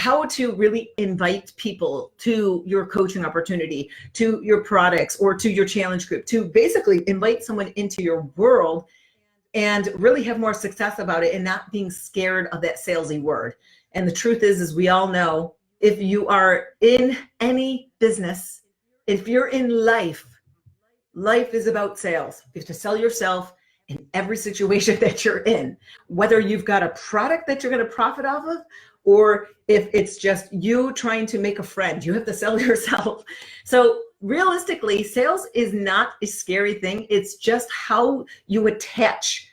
how to really invite people to your coaching opportunity, to your products, or to your challenge group, to basically invite someone into your world and really have more success about it and not being scared of that salesy word. And the truth is we all know, if you are in any business, if you're in life, life is about sales. You have to sell yourself in every situation that you're in, whether you've got a product that you're going to profit off of, or if it's just you trying to make a friend, you have to sell yourself. So realistically, sales is not a scary thing. It's just how you attach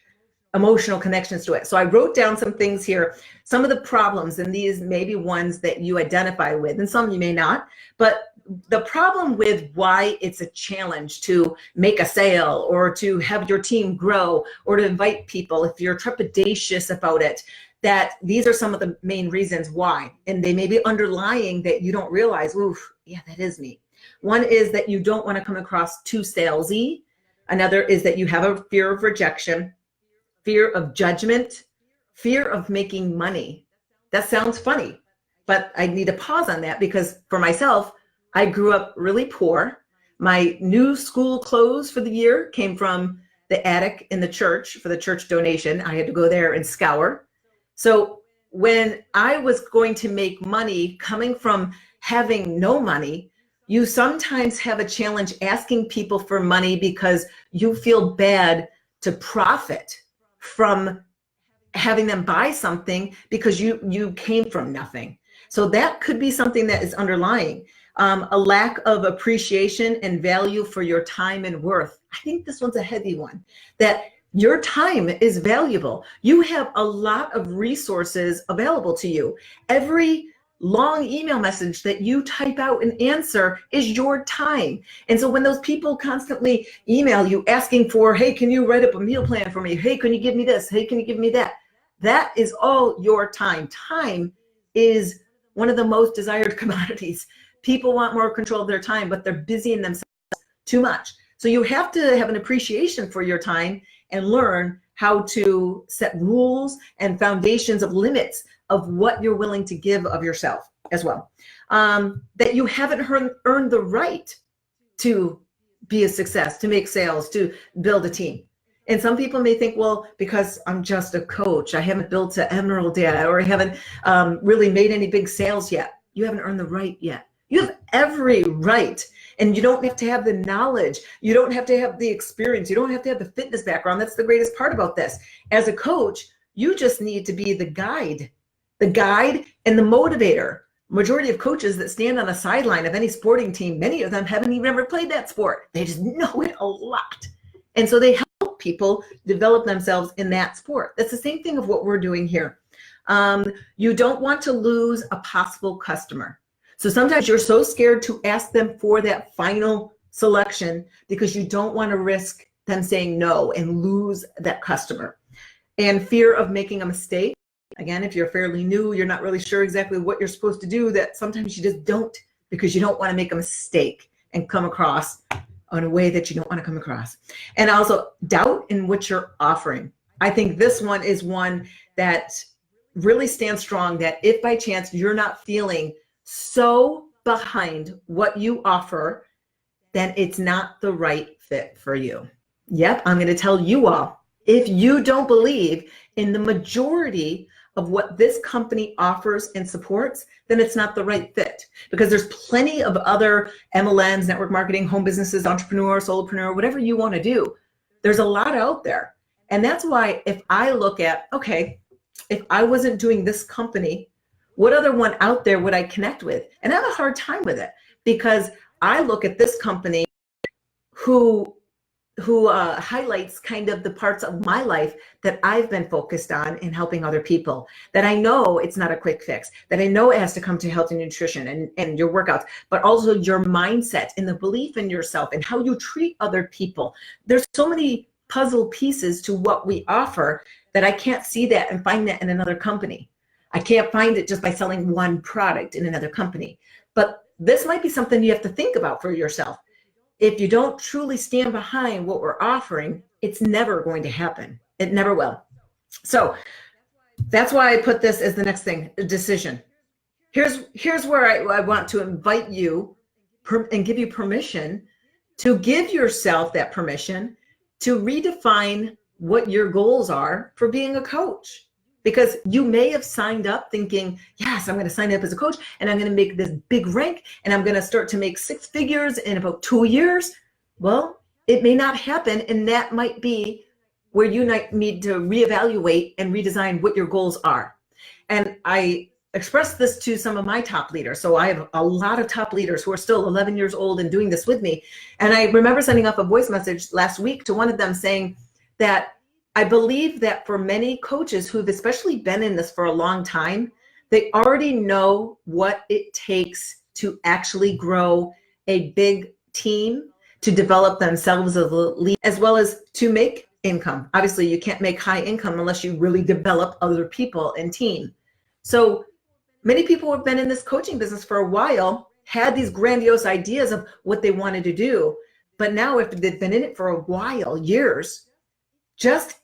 emotional connections to it. So I wrote down some things here, some of the problems, and these may be ones that you identify with, and some you may not. But the problem with why it's a challenge to make a sale or to have your team grow or to invite people, if you're trepidatious about it, that these are some of the main reasons why. And they may be underlying that you don't realize, oof, yeah, that is me. One is that you don't want to come across too salesy. Another is that you have a fear of rejection, fear of judgment, fear of making money. That sounds funny, but I need to pause on that, because for myself, I grew up really poor. My new school clothes for the year came from the attic in the church for the church donation. I had to go there and scour. So when I was going to make money coming from having no money, you sometimes have a challenge asking people for money because you feel bad to profit from having them buy something because you came from nothing. So that could be something that is underlying. A lack of appreciation and value for your time and worth. I think this one's a heavy one, that your time is valuable. You have a lot of resources available to you. Every long email message that you type out and answer is your time. And so when those people constantly email you asking for, hey, can you write up a meal plan for me? Hey, can you give me this? Hey, can you give me that? That is all your time. Time is one of the most desired commodities. People want more control of their time, but they're busying themselves too much. So you have to have an appreciation for your time and learn how to set rules and foundations of limits of what you're willing to give of yourself as well. That you haven't earned the right to be a success, to make sales, to build a team. And some people may think, well, because I'm just a coach, I haven't built an emerald yet, or I haven't really made any big sales yet. You haven't earned the right yet. You have every right, and you don't have to have the knowledge. You don't have to have the experience. You don't have to have the fitness background. That's the greatest part about this. As a coach, you just need to be the guide and the motivator. Majority of coaches that stand on the sideline of any sporting team, many of them haven't even ever played that sport. They just know it a lot. And so they help people develop themselves in that sport. That's the same thing of what we're doing here. You don't want to lose a possible customer. So sometimes you're so scared to ask them for that final selection because you don't want to risk them saying no and lose that customer. And fear of making a mistake. Again, if you're fairly new, you're not really sure exactly what you're supposed to do, that sometimes you just don't, because you don't want to make a mistake and come across in a way that you don't want to come across. And also doubt in what you're offering. I think this one is one that really stands strong, that if by chance you're not feeling so behind what you offer, then it's not the right fit for you. Yep, I'm going to tell you all, if you don't believe in the majority of what this company offers and supports, then it's not the right fit, because there's plenty of other MLMs, network marketing, home businesses, entrepreneur, solopreneur, whatever you want to do. There's a lot out there. And that's why if I look at, okay, if I wasn't doing this company, what other one out there would I connect with? And I have a hard time with it, because I look at this company who highlights kind of the parts of my life that I've been focused on in helping other people, that I know it's not a quick fix, that I know it has to come to health and nutrition and your workouts, but also your mindset and the belief in yourself and how you treat other people. There's so many puzzle pieces to what we offer that I can't see that and find that in another company. I can't find it just by selling one product in another company. But this might be something you have to think about for yourself. If you don't truly stand behind what we're offering, it's never going to happen. It never will. So that's why I put this as the next thing, a decision. here's where I want to invite you and give you permission to give yourself that permission to redefine what your goals are for being a coach. Because you may have signed up thinking, yes, I'm going to sign up as a coach and I'm going to make this big rank and I'm going to start to make 6 figures in about 2 years. Well, it may not happen. And that might be where you need to reevaluate and redesign what your goals are. And I expressed this to some of my top leaders. So I have a lot of top leaders who are still 11 years old and doing this with me. And I remember sending up a voice message last week to one of them saying that I believe that for many coaches who've especially been in this for a long time, they already know what it takes to actually grow a big team, to develop themselves as a lead, as well as to make income. Obviously, you can't make high income unless you really develop other people and team. So many people who have been in this coaching business for a while had these grandiose ideas of what they wanted to do. But now if they've been in it for a while, years,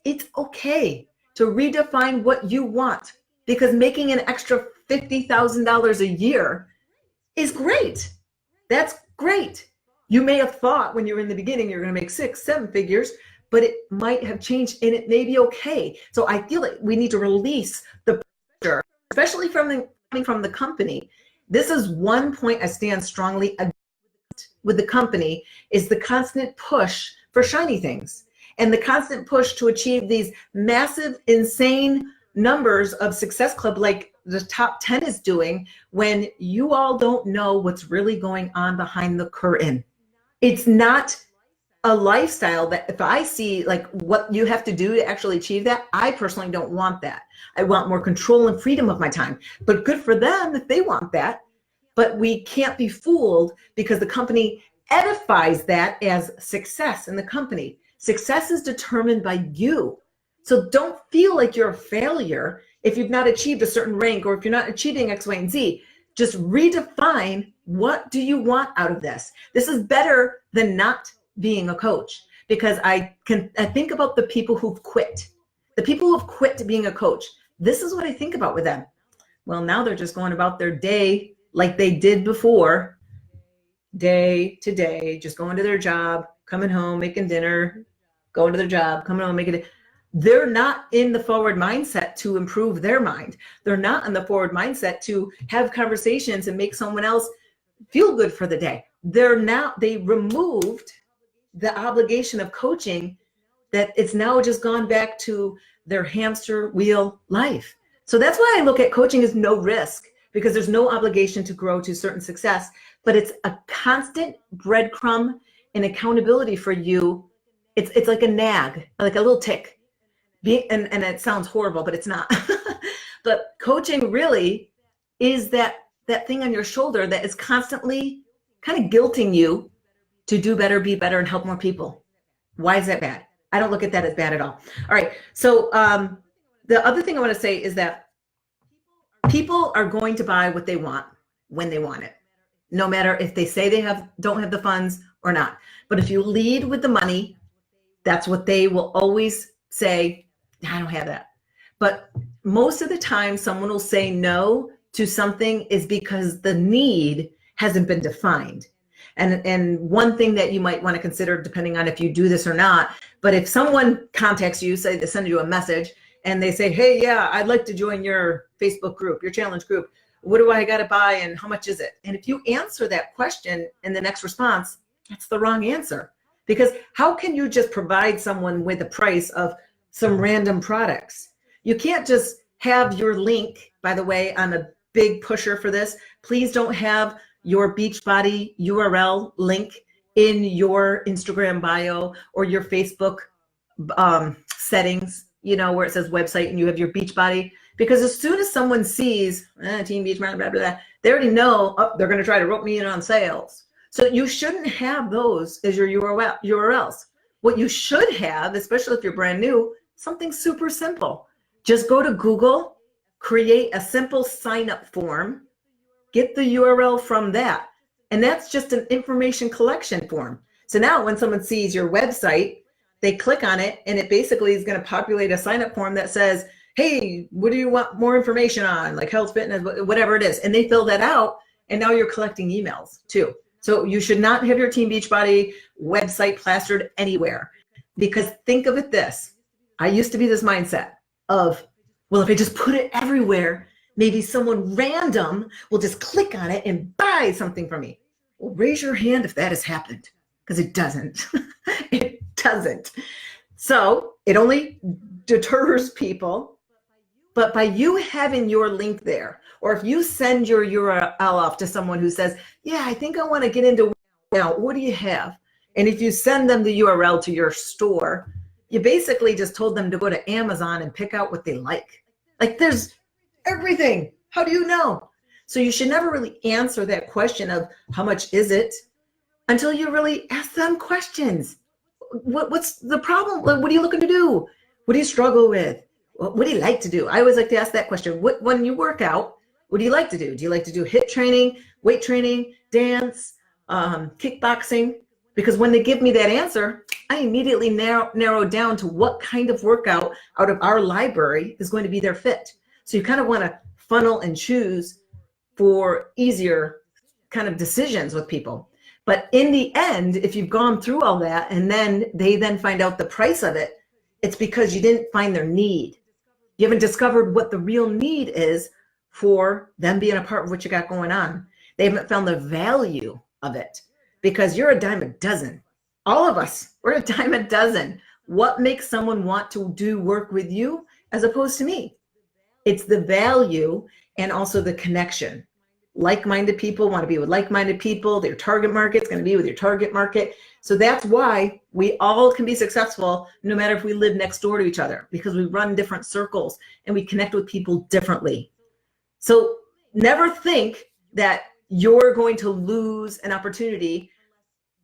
it's okay to redefine what you want, because making an extra $50,000 a year is great. That's great. You may have thought when you were in the beginning, you're going to make 6, 7 figures, but it might have changed and it may be okay. So I feel like we need to release the pressure, especially coming from the company. This is one point I stand strongly against with the company, is the constant push for shiny things and the constant push to achieve these massive, insane numbers of Success Club like the top 10 is doing, when you all don't know what's really going on behind the curtain. It's not a lifestyle that if I see like what you have to do to actually achieve that, I personally don't want that. I want more control and freedom of my time, but good for them if they want that. But we can't be fooled, because the company edifies that as success in the company. Success is determined by you. So don't feel like you're a failure if you've not achieved a certain rank, or if you're not achieving X, Y, and Z. Just redefine, what do you want out of this? This is better than not being a coach, because I think about the people who've quit. The people who've quit being a coach. This is what I think about with them. Well, now they're just going about their day like they did before, day to day, just going to their job, coming home, making dinner, going to their job, coming home, making it. They're not in the forward mindset to improve their mind. They're not in the forward mindset to have conversations and make someone else feel good for the day. They removed the obligation of coaching, that it's now just gone back to their hamster wheel life. So that's why I look at coaching as no risk, because there's no obligation to grow to certain success, but it's a constant breadcrumb and accountability for you. It's like a nag, like a little tick. And it sounds horrible, but it's not. But coaching really is that thing on your shoulder that is constantly kind of guilting you to do better, be better, and help more people. Why is that bad? I don't look at that as bad at all. All right. So the other thing I want to say is that people are going to buy what they want when they want it, no matter if they say they don't have the funds or not. But if you lead with the money, that's what they will always say. I don't have that. But most of the time, someone will say no to something is because the need hasn't been defined. And one thing that you might want to consider, depending on if you do this or not, but if someone contacts you, say they send you a message and they say, hey, yeah, I'd like to join your Facebook group, your challenge group. What do I got to buy and how much is it? And if you answer that question in the next response, that's the wrong answer. Because how can you just provide someone with a price of some random products? You can't just have your link. By the way, I'm a big pusher for this. Please don't have your Beachbody URL link in your Instagram bio or your Facebook settings, where it says website and you have your Beachbody. Because as soon as someone sees Team Beachbody, blah, blah, blah, they already know, they're going to try to rope me in on sales. So you shouldn't have those as your URLs. What you should have, especially if you're brand new, something super simple. Just go to Google, create a simple sign-up form, get the URL from that. And that's just an information collection form. So now when someone sees your website, they click on it and it basically is going to populate a sign-up form that says, hey, what do you want more information on? Like health, fitness, whatever it is. And they fill that out. And now you're collecting emails too. So you should not have your Team Beachbody website plastered anywhere, because think of it this. I used to be this mindset of, well, if I just put it everywhere, maybe someone random will just click on it and buy something from me. Well, raise your hand if that has happened, because it doesn't. It doesn't. So it only deters people. But by you having your link there, or if you send your URL off to someone who says, yeah, I think I want to get into now, what do you have? And if you send them the URL to your store, you basically just told them to go to Amazon and pick out what they like. Like there's everything. How do you know? So you should never really answer that question of how much is it until you really ask them questions. What's the problem? What are you looking to do? What do you struggle with? What do you like to do? I always like to ask that question. When you work out, what do you like to do? Do you like to do HIIT training, weight training, dance, kickboxing? Because when they give me that answer, I immediately narrow down to what kind of workout out of our library is going to be their fit. So you kind of want to funnel and choose for easier kind of decisions with people. But in the end, if you've gone through all that and then they then find out the price of it, it's because you didn't find their need. You haven't discovered what the real need is for them being a part of what you got going on. They haven't found the value of it, because you're a dime a dozen. All of us, we're a dime a dozen. What makes someone want to do work with you as opposed to me? It's the value and also the connection. Like-minded people want to be with like-minded people. Their target market's going to be with your target market. So that's why we all can be successful no matter if we live next door to each other, because we run different circles and we connect with people differently. So never think that you're going to lose an opportunity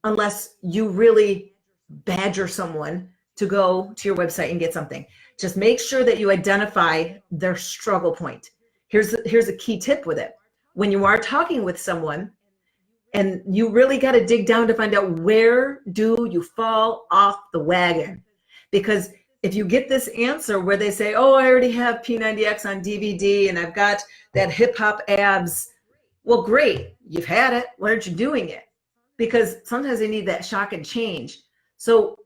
unless you really badger someone to go to your website and get something. Just make sure that you identify their struggle point. Here's a key tip with it. When you are talking with someone, and you really got to dig down to find out where do you fall off the wagon. Because if you get this answer where they say, oh, I already have P90X on DVD and I've got that hip hop abs. Well, great. You've had it. Why aren't you doing it? Because sometimes they need that shock and change. So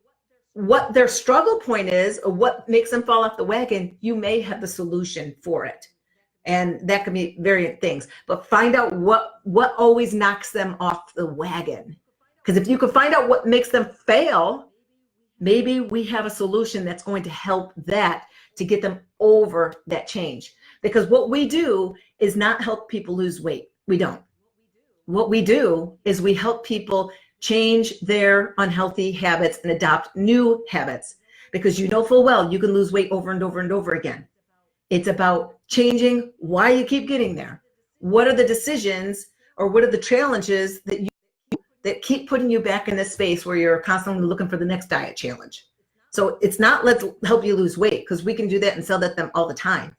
what their struggle point is, or what makes them fall off the wagon, you may have the solution for it. And that can be variant things, but find out what always knocks them off the wagon. Because if you can find out what makes them fail, maybe we have a solution that's going to help that to get them over that change. Because what we do is not help people lose weight. We don't. What we do is we help people change their unhealthy habits and adopt new habits, because you know full well you can lose weight over and over and over again. It's about changing why you keep getting there. What are the decisions, or what are the challenges that keep putting you back in this space where you're constantly looking for the next diet challenge? So it's not let's help you lose weight, because we can do that and sell that to them all the time.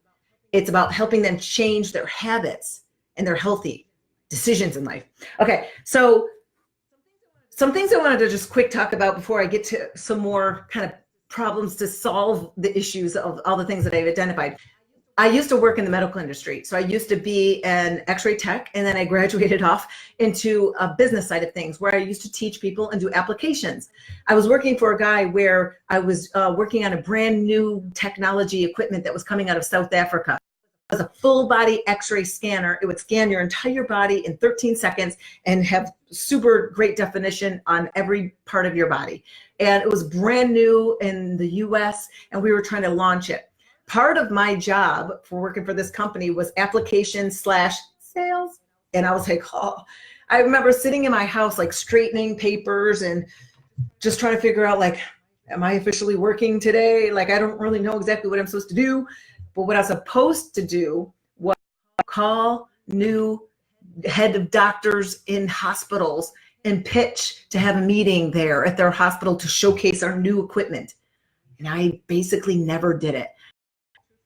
It's about helping them change their habits and their healthy decisions in life. Okay, so some things I wanted to just quick talk about before I get to some more kind of problems to solve the issues of all the things that I've identified. I used to work in the medical industry. So I used to be an x-ray tech, and then I graduated off into a business side of things where I used to teach people and do applications. I was working for a guy where I was working on a brand new technology equipment that was coming out of South Africa. It was a full body x-ray scanner. It would scan your entire body in 13 seconds and have super great definition on every part of your body. And it was brand new in the US, and we were trying to launch it. Part of my job for working for this company was application/sales. And I was like, oh, I remember sitting in my house, like straightening papers and just trying to figure out, like, am I officially working today? Like, I don't really know exactly what I'm supposed to do. But what I was supposed to do was call new head of doctors in hospitals and pitch to have a meeting there at their hospital to showcase our new equipment. And I basically never did it.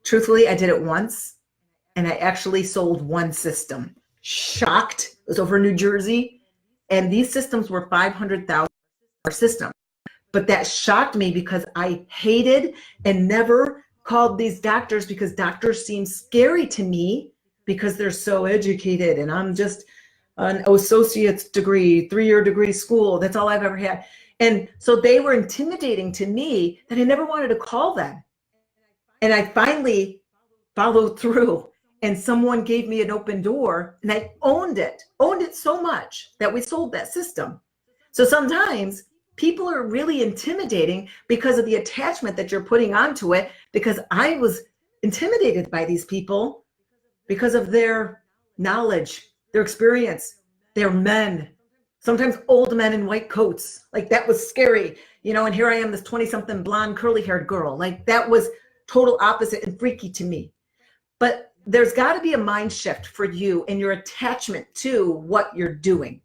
Truthfully, I did it once, and I actually sold one system. Shocked. It was over in New Jersey, and these systems were $500,000 system. But that shocked me because I hated and never called these doctors because doctors seem scary to me because they're so educated, and I'm just an associate's degree, 3-year degree school. That's all I've ever had. And so they were intimidating to me that I never wanted to call them. And I finally followed through, and someone gave me an open door, and I owned it so much that we sold that system. So sometimes people are really intimidating because of the attachment that you're putting onto it, because I was intimidated by these people because of their knowledge, their experience. They're men, sometimes old men in white coats. Like, that was scary, you know, and here I am, this 20-something blonde curly haired girl. Like, that was total opposite and freaky to me. But there's got to be a mind shift for you in your attachment to what you're doing.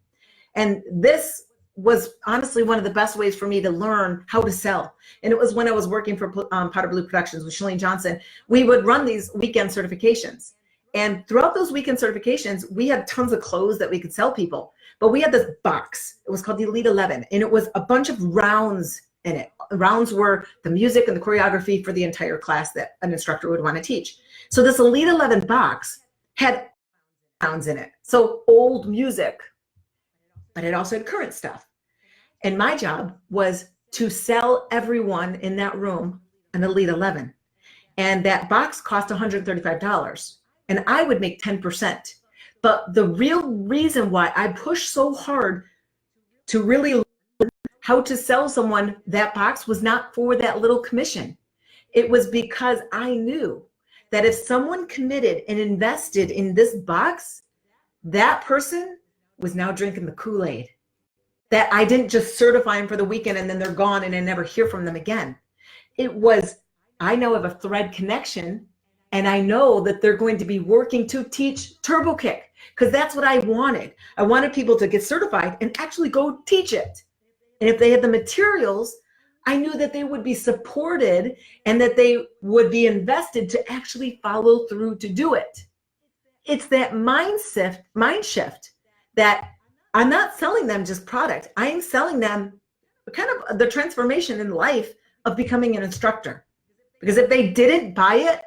And this was honestly one of the best ways for me to learn how to sell. And it was when I was working for Powder Blue Productions with Shalene Johnson. We would run these weekend certifications. And throughout those weekend certifications, we had tons of clothes that we could sell people. But we had this box. It was called the Elite 11. And it was a bunch of rounds in it. Rounds were the music and the choreography for the entire class that an instructor would want to teach. So this Elite 11 box had rounds in it. So old music, but it also had current stuff. And my job was to sell everyone in that room an Elite 11. And that box cost $135. And I would make 10%. But the real reason why I pushed so hard to really learn how to sell someone that box was not for that little commission. It was because I knew that if someone committed and invested in this box, that person was now drinking the Kool-Aid. That I didn't just certify them for the weekend and then they're gone and I never hear from them again. It was, I know of a thread connection, and I know that they're going to be working to teach Turbo Kick, because that's what I wanted. I wanted people to get certified and actually go teach it. And if they had the materials, I knew that they would be supported and that they would be invested to actually follow through to do it. It's that mind shift that I'm not selling them just product. I am selling them kind of the transformation in life of becoming an instructor. Because if they didn't buy it,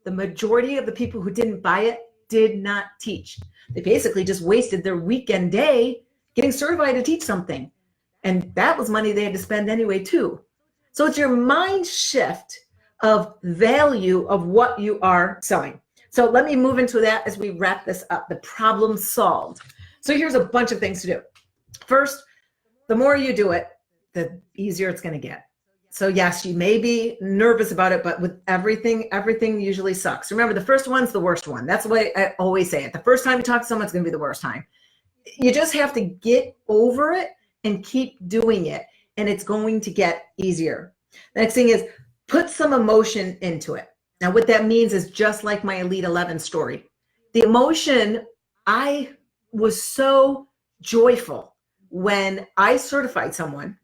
the majority of the people who didn't buy it did not teach. They basically just wasted their weekend day getting certified to teach something. And that was money they had to spend anyway, too. So it's your mind shift of value of what you are selling. So let me move into that as we wrap this up, the problem solved. So here's a bunch of things to do. First, the more you do it, the easier it's going to get. So yes, you may be nervous about it, but with everything usually sucks. Remember, the first one's the worst one. That's the way I always say it. The first time you talk to someone, it's going to be the worst time. You just have to get over it and keep doing it, and it's going to get easier. The next thing is put some emotion into it. Now, what that means is just like my Elite 11 story. The emotion, I was so joyful when I certified someone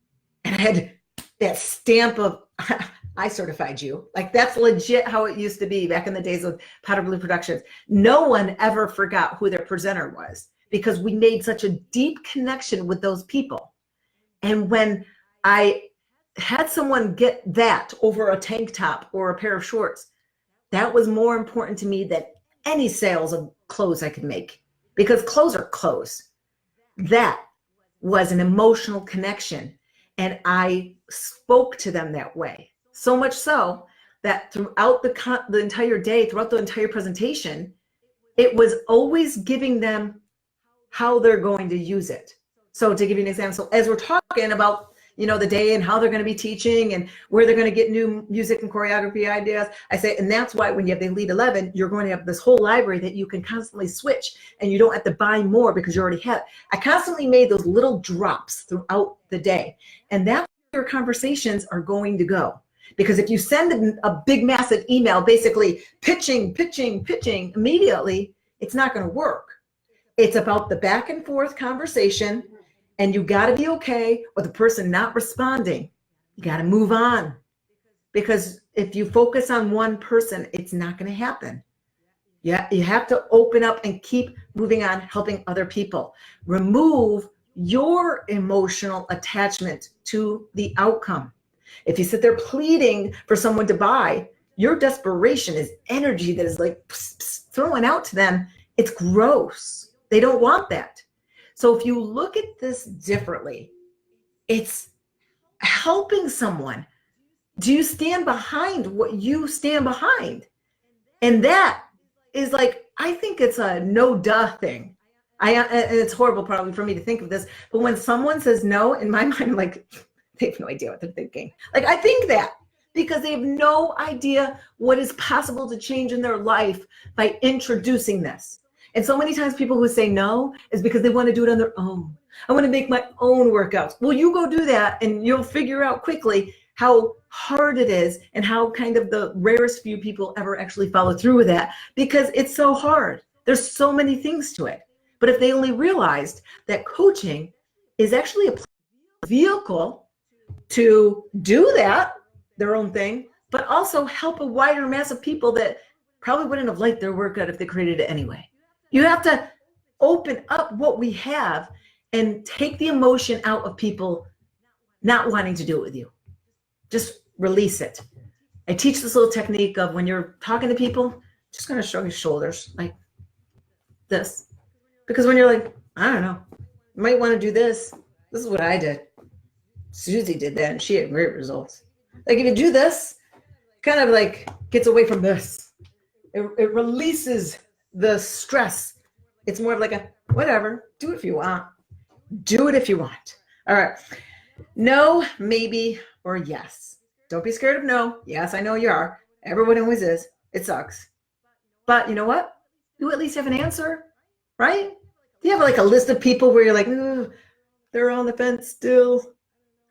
and I had that stamp of I certified you. Like, that's legit how it used to be back in the days of Powder Blue Productions. No one ever forgot who their presenter was because we made such a deep connection with those people. And when I had someone get that over a tank top or a pair of shorts, that was more important to me than any sales of clothes I could make, because clothes are clothes. That was an emotional connection. And I spoke to them that way. So much so that throughout the entire day, throughout the entire presentation, it was always giving them how they're going to use it. So to give you an example, so as we're talking about, you know, the day and how they're going to be teaching and where they're going to get new music and choreography ideas, I say, and that's why when you have the Elite 11, you're going to have this whole library that you can constantly switch and you don't have to buy more because you already have it. I constantly made those little drops throughout the day. And that's where your conversations are going to go. Because if you send a big, massive email, basically pitching immediately, it's not going to work. It's about the back and forth conversation. And you got to be okay with the person not responding. You got to move on, because if you focus on one person, it's not going to happen. Yeah, you have to open up and keep moving on, helping other people. Remove your emotional attachment to the outcome. If you sit there pleading for someone to buy, Your desperation is energy that is like throwing out to them. It's gross. They don't want that. So if you look at this differently, it's helping someone. Do you stand behind what you stand behind? And that is like, I think it's a no duh thing. And it's horrible probably for me to think of this, but when someone says no, in my mind, I'm like, they have no idea what they're thinking. Like, I think that because they have no idea what is possible to change in their life by introducing this. And so many times people who say no is because they want to do it on their own. I want to make my own workouts. Well, you go do that and you'll figure out quickly how hard it is and how kind of the rarest few people ever actually follow through with that, because it's so hard. There's so many things to it. But if they only realized that coaching is actually a vehicle to do that, their own thing, but also help a wider mass of people that probably wouldn't have liked their workout if they created it anyway. You have to open up what we have and take the emotion out of people not wanting to do it with you. Just release it. I teach this little technique of when you're talking to people, just kind of shrug your shoulders like this. Because when you're like, I don't know, you might want to do this. This is what I did. Susie did that and she had great results. Like if you do this, kind of like gets away from this. It releases the stress. It's more of like a whatever, do it if you want. Do it if you want. All right. No, maybe, or yes. Don't be scared of no. Yes, I know you are. Everyone always is. It sucks. But you know what? You at least have an answer, right? Do you have like a list of people where you're like, they're on the fence still.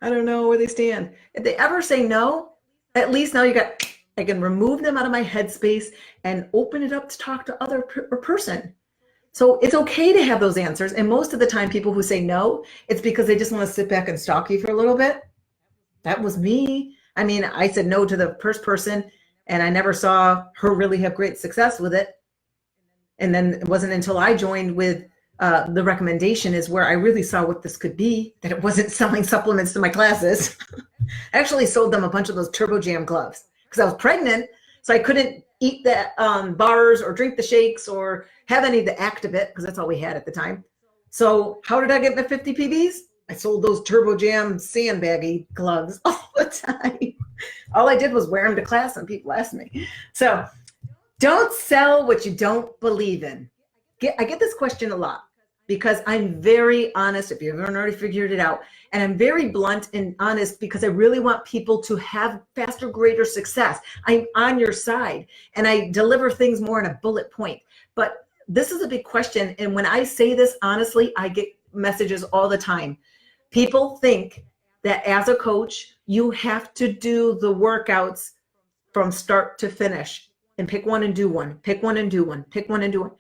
I don't know where they stand. If they ever say no, at least now I can remove them out of my headspace and open it up to talk to other person. So it's okay to have those answers. And most of the time people who say no, it's because they just want to sit back and stalk you for a little bit. That was me. I mean, I said no to the first person and I never saw her really have great success with it. And then it wasn't until I joined with the recommendation is where I really saw what this could be, that it wasn't selling supplements to my classes. I actually sold them a bunch of those Turbo Jam gloves because I was pregnant. So I couldn't eat the bars or drink the shakes or have any of the Activit because that's all we had at the time. So how did I get my 50 PBs? I sold those Turbo Jam sandbaggy gloves all the time. All I did was wear them to class and people asked me. So don't sell what you don't believe in. I get this question a lot because I'm very honest, if you haven't already figured it out, and I'm very blunt and honest because I really want people to have faster, greater success. I'm on your side and I deliver things more in a bullet point. But this is a big question. And when I say this, honestly, I get messages all the time. People think that as a coach, you have to do the workouts from start to finish and pick one and do one, pick one and do one, pick one and do one.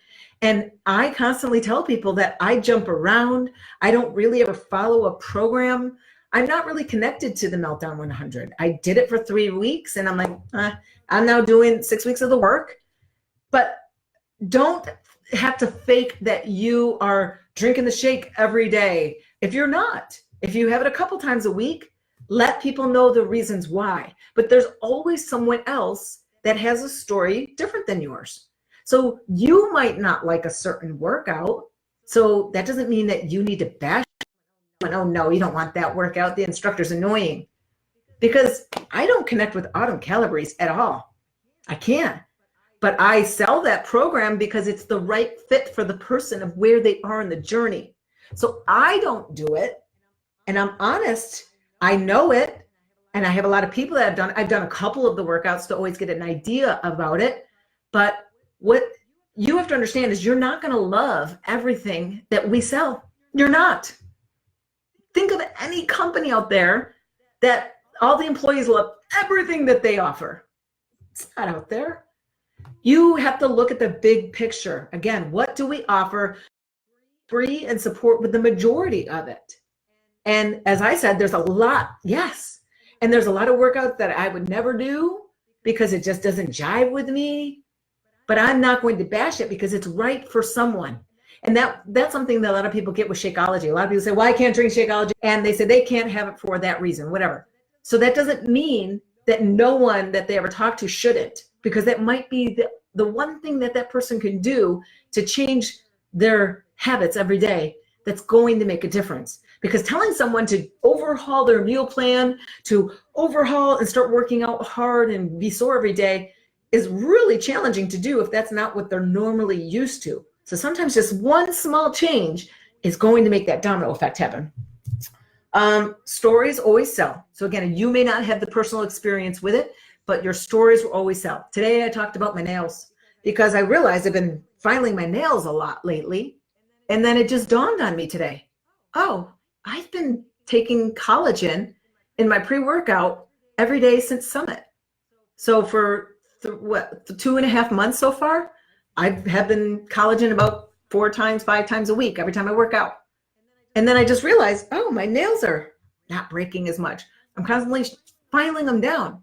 And I constantly tell people that I jump around. I don't really ever follow a program. I'm not really connected to the Meltdown 100. I did it for 3 weeks and I'm like, I'm now doing 6 weeks of the work. But don't have to fake that you are drinking the shake every day. If you're not, if you have it a couple times a week, let people know the reasons why. But there's always someone else that has a story different than yours. So you might not like a certain workout. So that doesn't mean that you need to bash it. Oh no, you don't want that workout. The instructor's annoying. Because I don't connect with Autumn Calabrese at all. I can't. But I sell that program because it's the right fit for the person of where they are in the journey. So I don't do it. And I'm honest, I know it. And I have a lot of people that I've done a couple of the workouts to always get an idea about it. But what you have to understand is you're not going to love everything that we sell. You're not. Think of any company out there that all the employees love everything that they offer. It's not out there. You have to look at the big picture. Again, what do we offer free and support with the majority of it? And as I said, there's a lot, yes. And there's a lot of workouts that I would never do because it just doesn't jive with me. But I'm not going to bash it because it's right for someone. And that's something that a lot of people get with Shakeology. A lot of people say, well, I can't drink Shakeology. And they say they can't have it for that reason, whatever. So that doesn't mean that no one that they ever talk to shouldn't, because that might be the one thing that that person can do to change their habits every day that's going to make a difference. Because telling someone to overhaul their meal plan, to overhaul and start working out hard and be sore every day is really challenging to do if that's not what they're normally used to. So sometimes just one small change is going to make that domino effect happen. Stories always sell. So again, you may not have the personal experience with it, but your stories will always sell. Today I talked about my nails because I realized I've been filing my nails a lot lately. And then it just dawned on me today. Oh, I've been taking collagen in my pre-workout every day since Summit. So for 2.5 months so far, I have been collagen about 4 times, 5 times a week, every time I work out. And then I just realized, oh, my nails are not breaking as much. I'm constantly filing them down.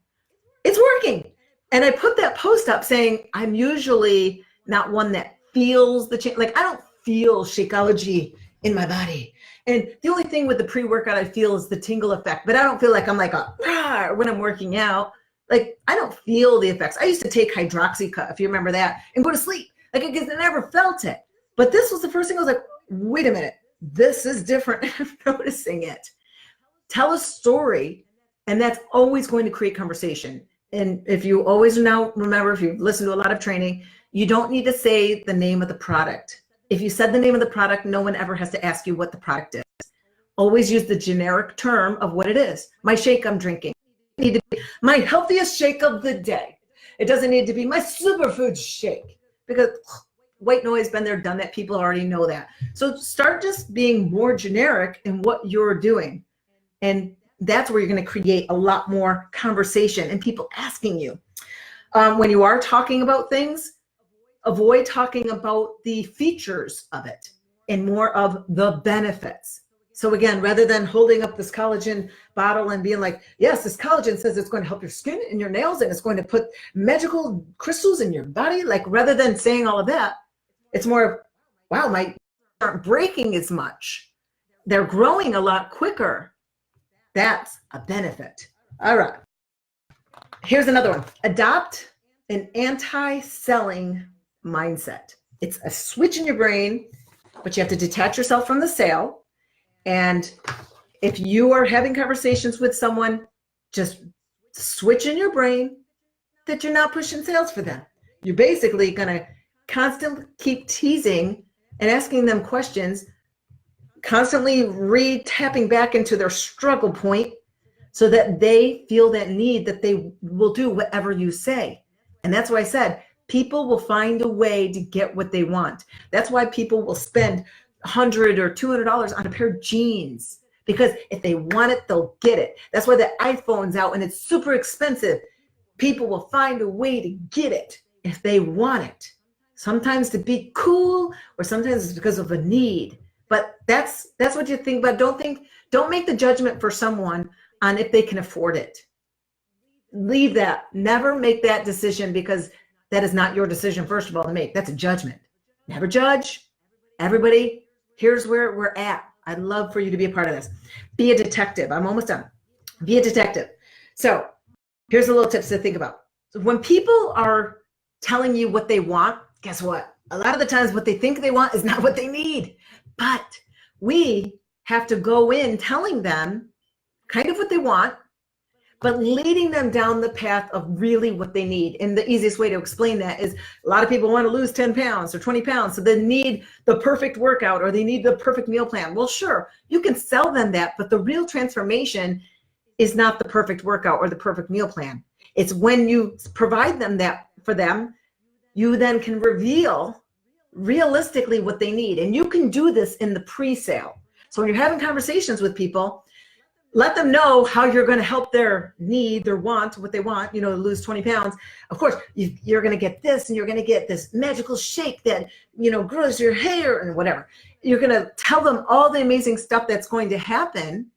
It's working. And I put that post up saying, I'm usually not one that feels the change. Like I don't feel Shakeology in my body. And the only thing with the pre-workout I feel is the tingle effect, but I don't feel like I'm like a rah when I'm working out. Like I don't feel the effects. I used to take hydroxycut, if you remember that, and go to sleep. Like I never felt it. But this was the first thing I was like, wait a minute, this is different. I'm noticing it. Tell a story, and that's always going to create conversation. And if you always now remember, if you've listened to a lot of training, you don't need to say the name of the product. If you said the name of the product, no one ever has to ask you what the product is. Always use the generic term of what it is. My shake I'm drinking. It need to be my healthiest shake of the day. It doesn't need to be my superfood shake, because white noise, been there, done that. People already know that. So start just being more generic in what you're doing. And that's where you're going to create a lot more conversation and people asking you. When you are talking about things, avoid talking about the features of it and more of the benefits. So again, rather than holding up this collagen bottle and being like, yes, this collagen says it's going to help your skin and your nails and it's going to put magical crystals in your body. Like rather than saying all of that, it's more of, wow, my nails aren't breaking as much. They're growing a lot quicker. That's a benefit. All right. Here's another one. Adopt an anti-selling mindset. It's a switch in your brain, but you have to detach yourself from the sale. And if you are having conversations with someone, just switch in your brain that you're not pushing sales for them. You're basically going to constantly keep teasing and asking them questions, constantly tapping back into their struggle point so that they feel that need that they will do whatever you say. And that's why I said, people will find a way to get what they want. That's why people will spend $100 or $200 on a pair of jeans, because if they want it, they'll get it. That's why the iPhone's out and it's super expensive. People will find a way to get it if they want it. Sometimes to be cool, or sometimes it's because of a need. But that's what you think about. Don't make the judgment for someone on if they can afford it. Leave that. Never make that decision, because that is not your decision, first of all, to make. That's a judgment. Never judge. Everybody, here's where we're at. I'd love for you to be a part of this. Be a detective. I'm almost done. Be a detective. So here's a little tips to think about. So when people are telling you what they want, guess what? A lot of the times what they think they want is not what they need. But we have to go in telling them kind of what they want, but leading them down the path of really what they need. And the easiest way to explain that is a lot of people want to lose 10 pounds or 20 pounds. So they need the perfect workout or they need the perfect meal plan. Well, sure, you can sell them that, but the real transformation is not the perfect workout or the perfect meal plan. It's when you provide them that for them, you then can reveal realistically what they need. And you can do this in the pre-sale. So when you're having conversations with people, let them know how you're going to help their need, their want, what they want, to lose 20 pounds. Of course, you're going to get this, and you're going to get this magical shake that, grows your hair and whatever. You're going to tell them all the amazing stuff that's going to happen.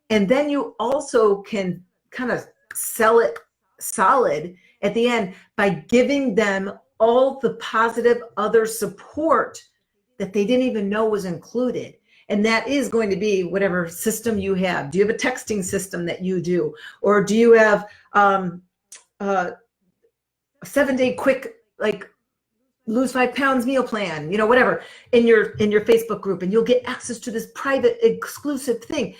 And then you also can kind of sell it solid at the end by giving them all the positive other support that they didn't even know was included. And that is going to be whatever system you have. Do you have a texting system that you do? Or do you have a 7-day quick, like, lose 5 pounds meal plan, whatever, in your Facebook group, and you'll get access to this private exclusive thing,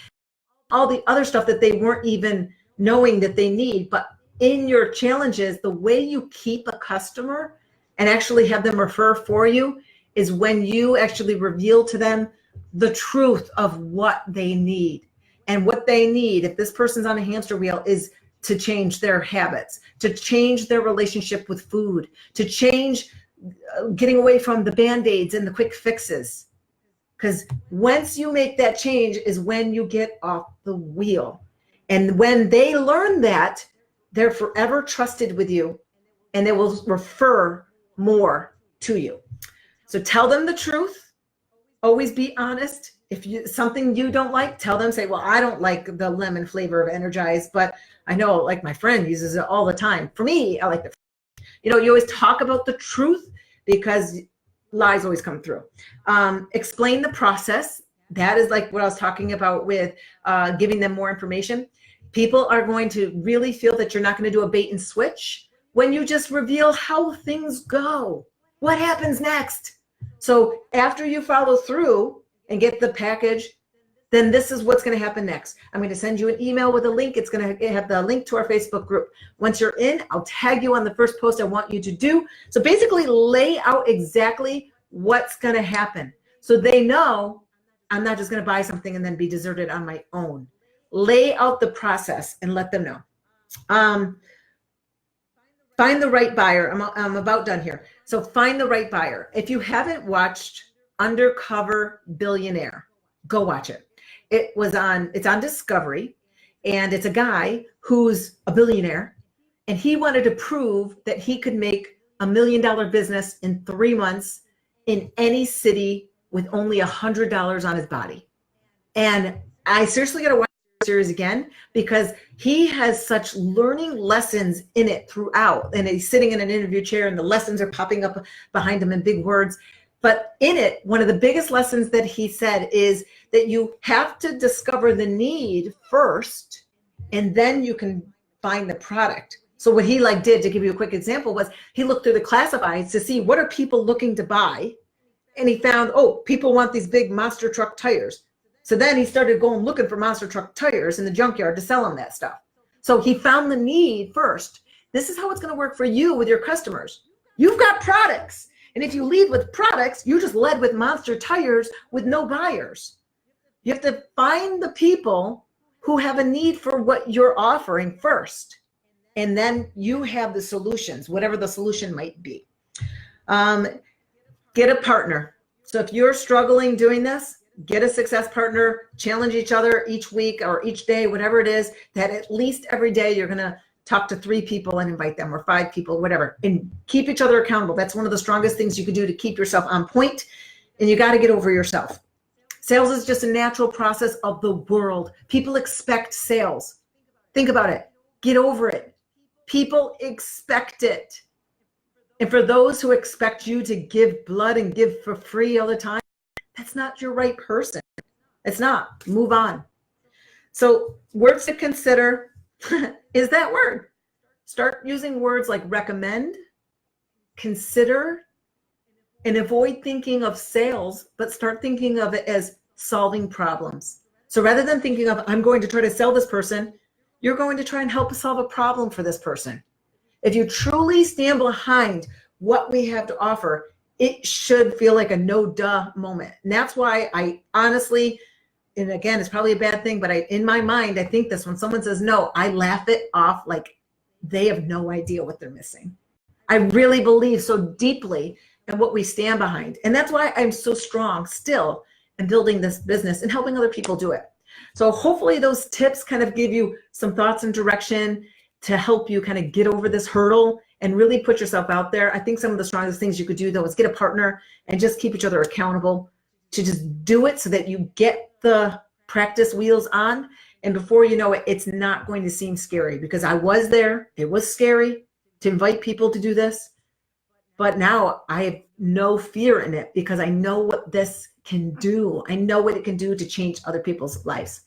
all the other stuff that they weren't even knowing that they need. But in your challenges, the way you keep a customer and actually have them refer for you is when you actually reveal to them the truth of what they need. And what they need, if this person's on a hamster wheel, is to change their habits, to change their relationship with food, to change getting away from the Band-Aids and the quick fixes. Because once you make that change is when you get off the wheel. And when they learn that, they're forever trusted with you, and they will refer more to you. So tell them the truth. Always be honest. If something you don't like, tell them, say, well, I don't like the lemon flavor of Energize, but I know, like, my friend uses it all the time. For me, I like the, you always talk about the truth, because lies always come through. Explain the process. That is like what I was talking about with giving them more information. People are going to really feel that you're not going to do a bait and switch when you just reveal how things go. What happens next? So after you follow through and get the package, then this is what's going to happen next. I'm going to send you an email with a link. It's going to have the link to our Facebook group. Once you're in, I'll tag you on the first post I want you to do. So basically lay out exactly what's going to happen, so they know I'm not just going to buy something and then be deserted on my own. Lay out the process and let them know. Find the right buyer. I'm about done here. So find the right buyer. If you haven't watched Undercover Billionaire, go watch it. It's on Discovery, and it's a guy who's a billionaire, and he wanted to prove that he could make $1 million business in 3 months in any city with only $100 on his body. And I seriously got to watch the series again, because he has such learning lessons in it throughout. And he's sitting in an interview chair, and the lessons are popping up behind him in big words. But in it, one of the biggest lessons that he said is that you have to discover the need first, and then you can find the product. So what he did, to give you a quick example, was he looked through the classifieds to see what are people looking to buy. And he found, oh, people want these big monster truck tires. So then he started going looking for monster truck tires in the junkyard to sell them that stuff. So he found the need first. This is how it's going to work for you with your customers. You've got products. And if you lead with products, you just led with monster tires with no buyers. You have to find the people who have a need for what you're offering first. And then you have the solutions, whatever the solution might be. Get a partner. So if you're struggling doing this, get a success partner, challenge each other each week or each day, whatever it is, that at least every day you're going to talk to 3 people and invite them, or 5 people, whatever, and keep each other accountable. That's one of the strongest things you can do to keep yourself on point. And you got to get over yourself. Sales is just a natural process of the world. People expect sales. Think about it. Get over it. People expect it. And for those who expect you to give blood and give for free all the time, that's not your right person. It's not. Move on. So words to consider is that word. Start using words like recommend, consider, and avoid thinking of sales, but start thinking of it as solving problems. So rather than thinking of, I'm going to try to sell this person, you're going to try and help solve a problem for this person. If you truly stand behind what we have to offer, it should feel like a no duh moment. And that's why I honestly, and again, it's probably a bad thing, but in my mind, I think this, when someone says no, I laugh it off like they have no idea what they're missing. I really believe so deeply in what we stand behind. And that's why I'm so strong still in building this business and helping other people do it. So hopefully those tips kind of give you some thoughts and direction to help you kind of get over this hurdle and really put yourself out there. I think some of the strongest things you could do, though, is get a partner and just keep each other accountable to just do it so that you get the practice wheels on. And before you know it, it's not going to seem scary, because I was there. It was scary to invite people to do this, But now I have no fear in it because I know what this can do. I know what it can do to change other people's lives.